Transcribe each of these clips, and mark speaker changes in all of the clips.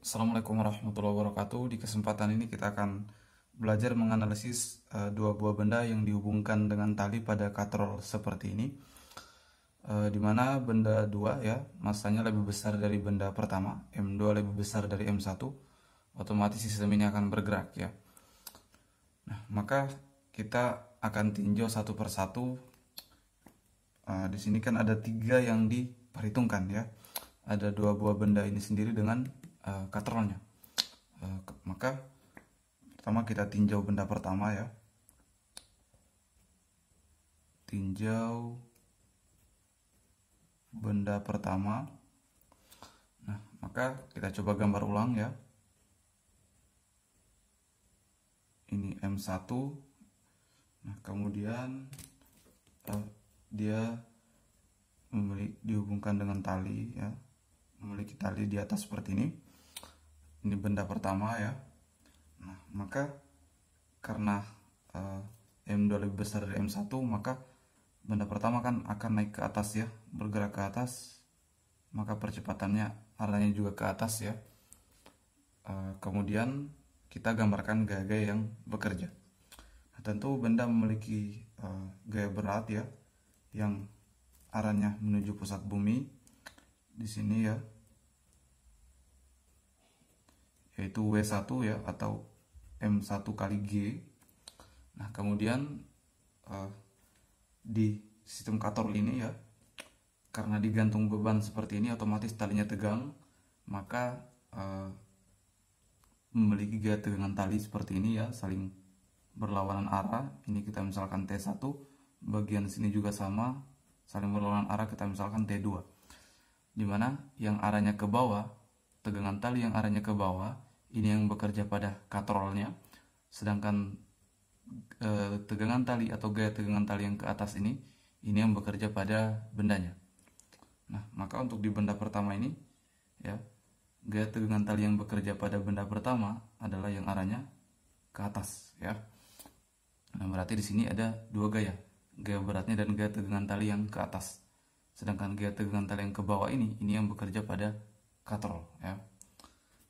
Speaker 1: Assalamualaikum warahmatullahi wabarakatuh. Di kesempatan ini kita akan belajar menganalisis dua buah benda yang dihubungkan dengan tali pada katrol seperti ini. Di mana benda 2 ya, masanya lebih besar dari benda pertama, M2 lebih besar dari M1. Otomatis sistem ini akan bergerak ya. Nah, maka kita akan tinjau satu persatu. Di sini kan ada 3 yang diperhitungkan ya. Ada dua buah benda ini sendiri dengan katrolnya. Maka pertama kita tinjau benda pertama ya. Tinjau benda pertama. Nah, maka kita coba gambar ulang ya. Ini M1. Nah, kemudian dia dihubungkan dengan tali ya. Memiliki tali di atas seperti ini. Ini benda pertama ya. Nah, maka karena M2 lebih besar dari M1, maka benda pertama kan akan naik ke atas ya, bergerak ke atas. Maka percepatannya arahnya juga ke atas ya. Kemudian kita gambarkan gaya-gaya yang bekerja. Nah, tentu benda memiliki gaya berat ya, yang arahnya menuju pusat bumi di sini ya, yaitu W1 ya, atau M1 kali G. Nah, kemudian di sistem katrol ini ya, karena digantung beban seperti ini, otomatis talinya tegang, maka memiliki gaya tegangan tali seperti ini ya, saling berlawanan arah. Ini kita misalkan T1, bagian sini juga sama, saling berlawanan arah, kita misalkan T2. Dimana yang arahnya ke bawah, tegangan tali yang arahnya ke bawah, ini yang bekerja pada katrolnya, sedangkan tegangan tali atau gaya tegangan tali yang ke atas ini yang bekerja pada bendanya. Nah, maka untuk di benda pertama ini ya, gaya tegangan tali yang bekerja pada benda pertama adalah yang arahnya ke atas ya. Nah, berarti di sini ada dua gaya beratnya dan gaya tegangan tali yang ke atas. Sedangkan gaya tegangan tali yang ke bawah ini yang bekerja pada katrol ya.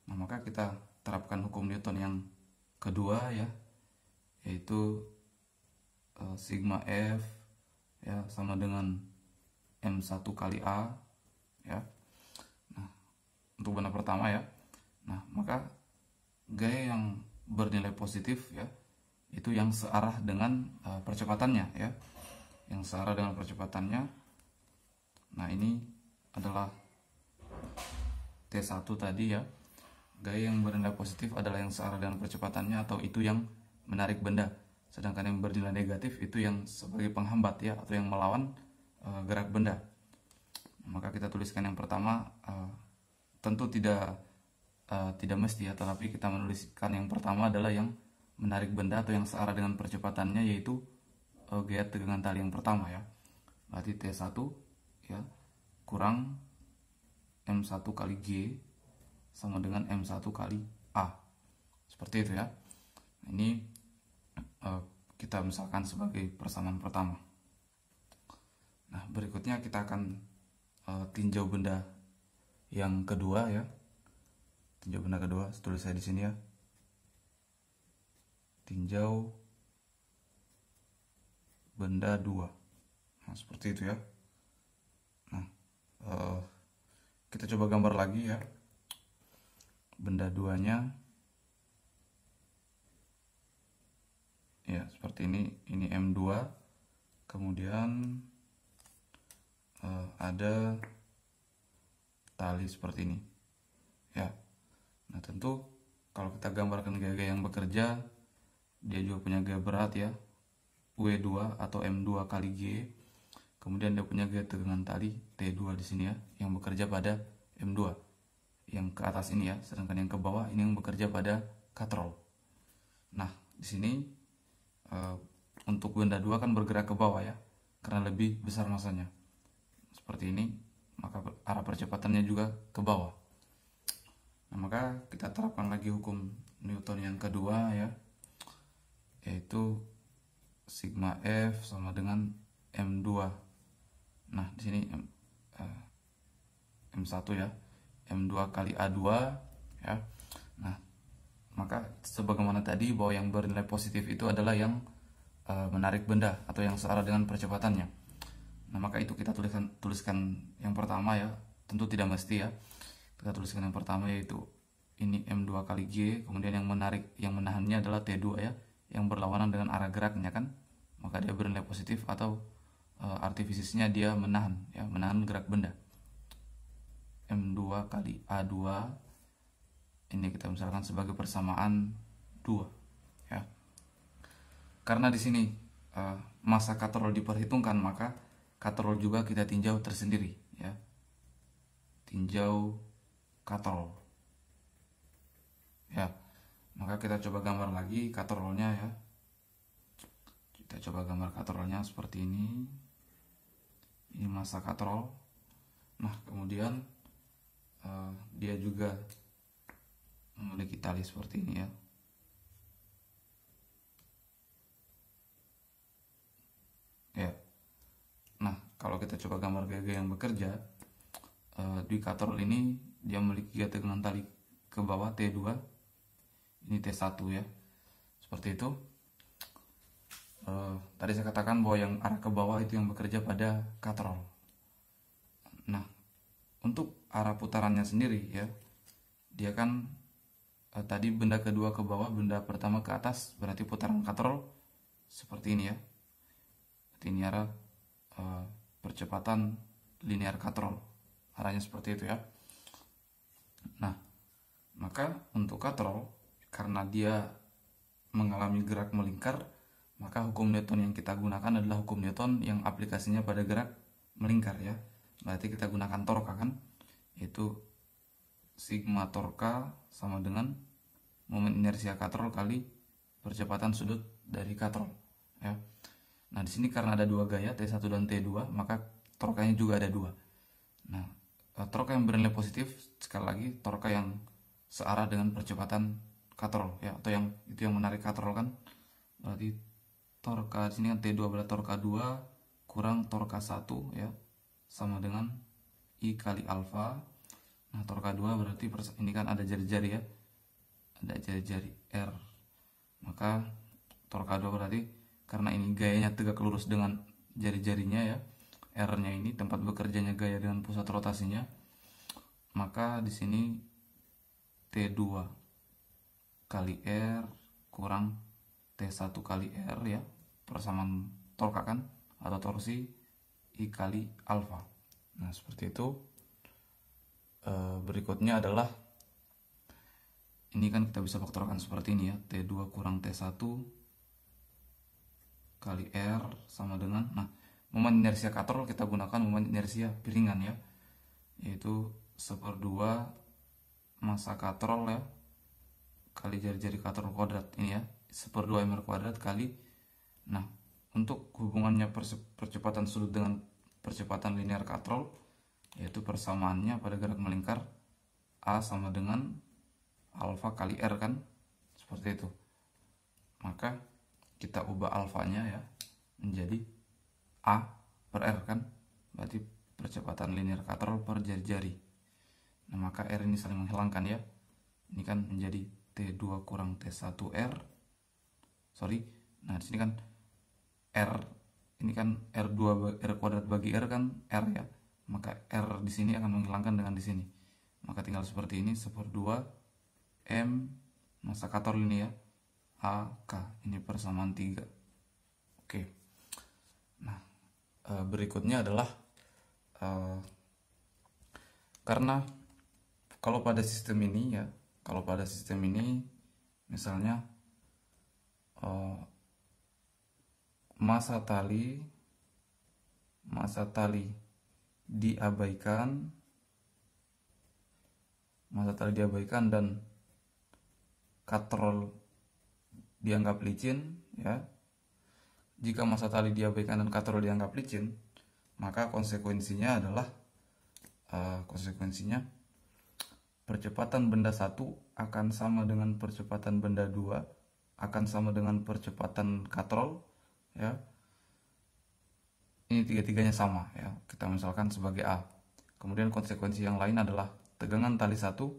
Speaker 1: Nah, maka kita terapkan hukum Newton yang kedua ya, yaitu sigma F ya sama dengan M1 kali A ya. Nah, untuk benda pertama ya. Nah, maka gaya yang bernilai positif ya, itu yang searah dengan percepatannya ya. Yang searah dengan percepatannya. Nah, ini adalah T1 tadi ya. Gaya yang bernilai positif adalah yang searah dengan percepatannya, atau itu yang menarik benda. Sedangkan yang bernilai negatif itu yang sebagai penghambat ya, atau yang melawan gerak benda. Maka kita tuliskan yang pertama, tentu tidak mesti ya, tetapi kita menuliskan yang pertama adalah yang menarik benda atau yang searah dengan percepatannya, yaitu gaya tegangan tali yang pertama ya. Berarti T1 ya kurang M1 kali G sama dengan M1 kali A. Seperti itu ya. Ini kita misalkan sebagai persamaan pertama. Nah, berikutnya kita akan tinjau benda yang kedua ya. Tinjau benda kedua, tulis saya di sini ya. Tinjau benda 2. Nah, seperti itu ya. Nah, kita coba gambar lagi ya. Benda 2-nya ya seperti ini. Ini M2. Kemudian ada tali seperti ini ya. Nah, tentu kalau kita gambarkan gaya-gaya yang bekerja, dia juga punya gaya berat ya, W2 atau M2 kali G. Kemudian dia punya gaya tegangan tali T2 di sini ya, yang bekerja pada M2 yang ke atas ini ya, sedangkan yang ke bawah ini yang bekerja pada katrol. Nah, di sini untuk benda 2 kan bergerak ke bawah ya, karena lebih besar masanya. Seperti ini, maka arah percepatannya juga ke bawah. Nah, maka kita terapkan lagi hukum Newton yang kedua ya, yaitu sigma F sama dengan M2. Nah, di sini M1 ya, M2 kali A2 ya. Nah, maka sebagaimana tadi bahwa yang bernilai positif itu adalah yang menarik benda atau yang searah dengan percepatannya. Nah, maka itu kita tuliskan yang pertama ya. Tentu tidak mesti ya. Kita tuliskan yang pertama yaitu ini M2 kali G, kemudian yang menahannya adalah T2 ya, yang berlawanan dengan arah geraknya kan. Maka dia bernilai positif atau artifisisnya dia menahan ya, menahan gerak benda. M2 kali A2 ini kita misalkan sebagai persamaan 2 ya. Karena di sini masa katrol diperhitungkan, maka katrol juga kita tinjau tersendiri ya. Tinjau katrol. Ya. Maka kita coba gambar lagi katrolnya ya. Kita coba gambar katrolnya seperti ini. Ini masa katrol. Nah, kemudian dia juga memiliki tali seperti ini ya. Ya. Nah, kalau kita coba gambar gaya yang bekerja di katrol ini, dia memiliki gaya tegangan tali ke bawah T2, ini T1 ya, seperti itu. Tadi saya katakan bahwa yang arah ke bawah itu yang bekerja pada katrol. Nah, untuk arah putarannya sendiri ya, dia kan tadi benda kedua ke bawah, benda pertama ke atas, berarti putaran katrol seperti ini ya. Ini arah percepatan linear katrol, arahnya seperti itu ya. Nah, maka untuk katrol, karena dia mengalami gerak melingkar, maka hukum Newton yang kita gunakan adalah hukum Newton yang aplikasinya pada gerak melingkar ya. Berarti kita gunakan torka kan, yaitu sigma torka sama dengan momen inersia katrol kali percepatan sudut dari katrol ya. Nah, di sini karena ada dua gaya T1 dan T2, maka torkanya juga ada dua. Nah, torka yang bernilai positif, sekali lagi torka yang searah dengan percepatan katrol ya, atau yang itu yang menarik katrol kan. Berarti torka di sini kan T2 adalah torka 2 kurang torka 1 ya, sama dengan I kali alfa. Nah, torka 2 berarti ini kan ada jari-jari ya. Ada jari-jari R. Maka torka 2 berarti karena ini gayanya tegak lurus dengan jari-jarinya ya, R-nya ini tempat bekerjanya gaya dengan pusat rotasinya, maka di sini T2 kali R kurang T1 kali R ya, persamaan torka kan, atau torsi I kali alfa. Nah, seperti itu. Berikutnya adalah ini kan kita bisa faktorkan seperti ini ya, T2 kurang T1 kali R sama dengan, nah, momen inersia katrol kita gunakan momen inersia piringan ya, yaitu 1/2 masa katrol ya kali jari-jari katrol kuadrat ini ya, 1/2 mr kuadrat kali. Nah, untuk hubungannya percepatan sudut dengan percepatan linear katrol, yaitu persamaannya pada gerak melingkar A sama dengan alfa kali R kan, seperti itu. Maka kita ubah alfanya ya menjadi A per R kan, berarti percepatan linear katrol per jari-jari. Nah, maka R ini saling menghilangkan ya, ini kan menjadi T2 kurang T1 R, sorry. Nah, di sini kan R ini kan R2 R kuadrat bagi R kan R ya, maka R di sini akan menghilangkan dengan di sini, maka tinggal seperti ini, 1/2 M masa katrol ini ya, AK ini persamaan 3. Oke. Nah, berikutnya adalah karena kalau pada sistem ini ya, kalau pada sistem ini misalnya masa tali diabaikan, dan katrol dianggap licin ya. Jika masa tali diabaikan dan katrol dianggap licin, maka konsekuensinya adalah percepatan benda 1 akan sama dengan percepatan benda 2 akan sama dengan percepatan katrol ya. Ini tiga-tiganya sama ya, kita misalkan sebagai A. Kemudian konsekuensi yang lain adalah tegangan tali 1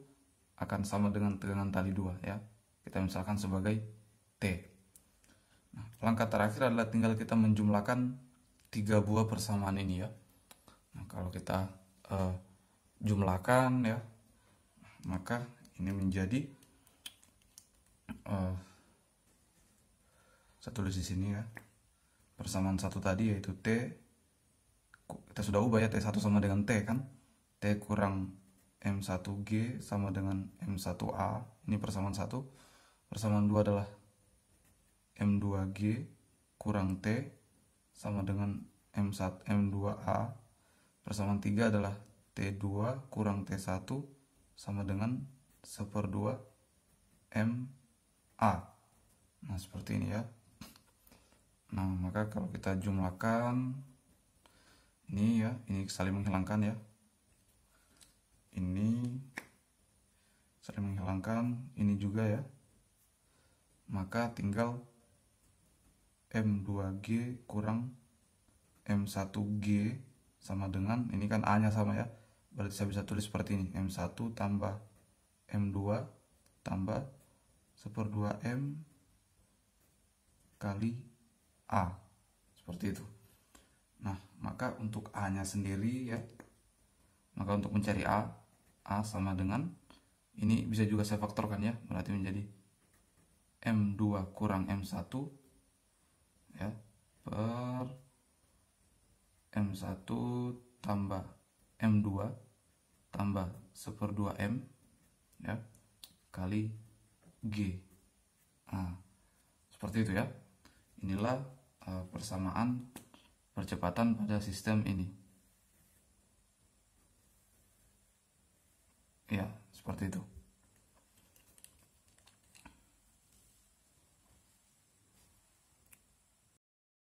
Speaker 1: akan sama dengan tegangan tali 2 ya. Kita misalkan sebagai T. Nah, langkah terakhir adalah tinggal kita menjumlahkan 3 buah persamaan ini ya. Nah, kalau kita jumlahkan ya, maka ini menjadi saya tulis di sini ya. Persamaan satu tadi yaitu T, kita sudah ubah ya, T1 sama dengan T kan. T kurang M1G sama dengan M1A. Ini persamaan 1. Persamaan 2 adalah M2G kurang T sama dengan M2A. Persamaan 3 adalah T2 kurang T1 sama dengan 1/2 MA. Nah, seperti ini ya. Nah, maka kalau kita jumlahkan ini ya, ini saling menghilangkan ya. Ini saling menghilangkan, ini juga ya. Maka tinggal M2G kurang M1G sama dengan, ini kan A nya sama ya, berarti saya bisa tulis seperti ini, M1 tambah M2 tambah 1/2 M kali A, seperti itu. Nah, maka untuk A nya sendiri ya, maka untuk mencari A sama dengan, ini bisa juga saya faktorkan ya, berarti menjadi M2 kurang M1 ya, per M1 tambah M2 tambah 1/2 M ya, kali G. Nah, seperti itu ya. Inilah persamaan percepatan pada sistem ini. Ya, seperti itu.